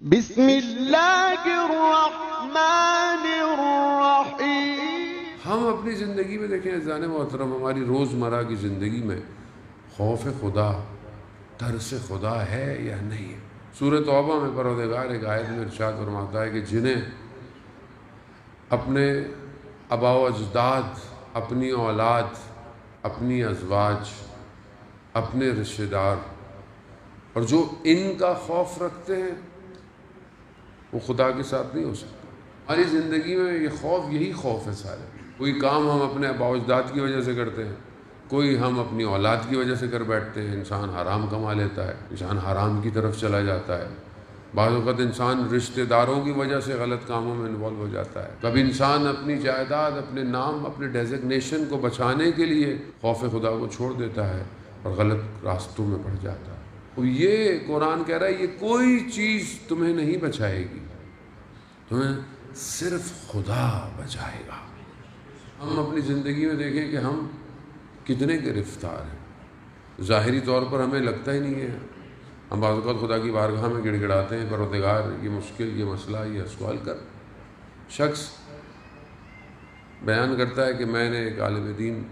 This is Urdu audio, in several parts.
بسم اللہ الرحمن الرحیم۔ ہم اپنی زندگی میں دیکھیں عزیزان محترم، ہماری روزمرہ کی زندگی میں خوف خدا، ترس خدا ہے یا نہیں ہے؟ سورۃ توبہ میں پروردگار ایک آیت میں ارشاد فرماتا ہے کہ جنہیں اپنے آباء و اجداد، اپنی اولاد، اپنی ازواج، اپنے رشتہ دار اور جو ان کا خوف رکھتے ہیں وہ خدا کے ساتھ نہیں ہو سکتا۔ ہماری زندگی میں یہ خوف، یہی خوف ہے سارے۔ کوئی کام ہم اپنے آباء و اجداد کی وجہ سے کرتے ہیں، کوئی ہم اپنی اولاد کی وجہ سے کر بیٹھتے ہیں۔ انسان حرام کما لیتا ہے، انسان حرام کی طرف چلا جاتا ہے۔ بعض اوقات انسان رشتہ داروں کی وجہ سے غلط کاموں میں انوالو ہو جاتا ہے۔ کبھی انسان اپنی جائیداد، اپنے نام، اپنے ڈیزگنیشن کو بچانے کے لیے خوف خدا کو چھوڑ دیتا ہے اور غلط راستوں میں پڑ جاتا ہے۔ اور یہ قرآن کہہ رہا ہے یہ کوئی چیز تمہیں نہیں بچائے گی، تمہیں صرف خدا بچائے گا۔ ہم اپنی زندگی میں دیکھیں کہ ہم کتنے گرفتار ہیں۔ ظاہری طور پر ہمیں لگتا ہی نہیں ہے، ہم بعض اوقات خدا کی بارگاہ میں گڑ گڑاتے ہیں، پروردگار یہ مشکل، یہ مسئلہ، یہ سوال کر۔ شخص بیان کرتا ہے کہ میں نے ایک عالم دین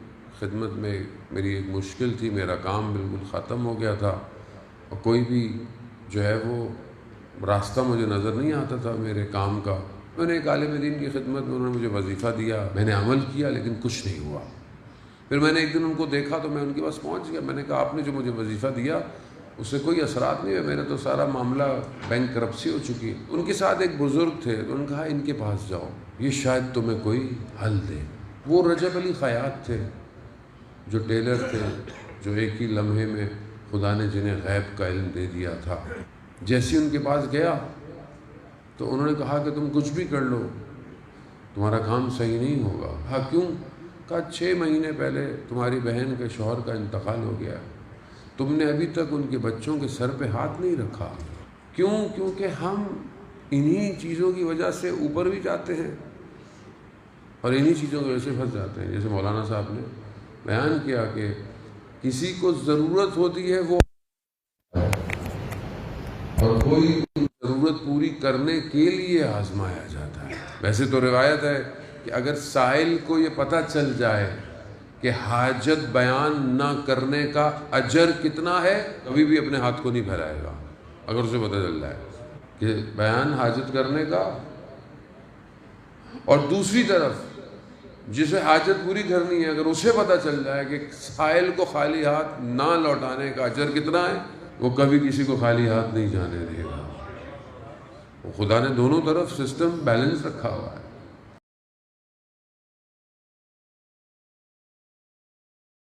خدمت میں، میری ایک مشکل تھی، میرا کام بالکل ختم ہو گیا تھا اور کوئی بھی جو ہے وہ راستہ مجھے نظر نہیں آتا تھا میرے کام کا۔ میں نے ایک عالم دین کی خدمت میں، انہوں نے مجھے وظیفہ دیا، میں نے عمل کیا لیکن کچھ نہیں ہوا۔ پھر میں نے ایک دن ان کو دیکھا تو میں ان کے پاس پہنچ گیا، میں نے کہا آپ نے جو مجھے وظیفہ دیا اس سے کوئی اثرات نہیں ہوئے، میرا تو سارا معاملہ بینک کرپسی ہو چکی ہے۔ ان کے ساتھ ایک بزرگ تھے تو انہوں نے کہا ان کے پاس جاؤ، یہ شاید تمہیں کوئی حل دے۔ وہ رجب علی خیاط تھے جو ٹیلر تھے، جو ایک ہی لمحے میں خدا نے جنہیں غیب کا علم دے دیا تھا۔ جیسے ان کے پاس گیا تو انہوں نے کہا کہ تم کچھ بھی کر لو تمہارا کام صحیح نہیں ہوگا۔ ہاں کیوں؟ کہا 6 مہینے پہلے تمہاری بہن کے شوہر کا انتقال ہو گیا، تم نے ابھی تک ان کے بچوں کے سر پہ ہاتھ نہیں رکھا۔ کیوں؟ کیونکہ ہم انہی چیزوں کی وجہ سے اوپر بھی جاتے ہیں اور انہی چیزوں کی وجہ سے پھنس جاتے ہیں۔ جیسے مولانا صاحب نے بیان کیا کہ کسی کو ضرورت ہوتی ہے وہ اور کوئی ضرورت پوری کرنے کے لیے آزمایا جاتا ہے۔ ویسے تو روایت ہے کہ اگر سائل کو یہ پتہ چل جائے کہ حاجت بیان نہ کرنے کا اجر کتنا ہے، کبھی بھی اپنے ہاتھ کو نہیں پھیلائے گا۔ اگر اسے پتہ چل جائے کہ بیان حاجت کرنے کا، اور دوسری طرف جسے حاجت پوری کرنی ہے اگر اسے پتہ چل جائے کہ سائل کو خالی ہاتھ نہ لوٹانے کا اجر کتنا ہے، وہ کبھی کسی کو خالی ہاتھ نہیں جانے دے گا۔ خدا نے دونوں طرف سسٹم بیلنس رکھا ہوا ہے۔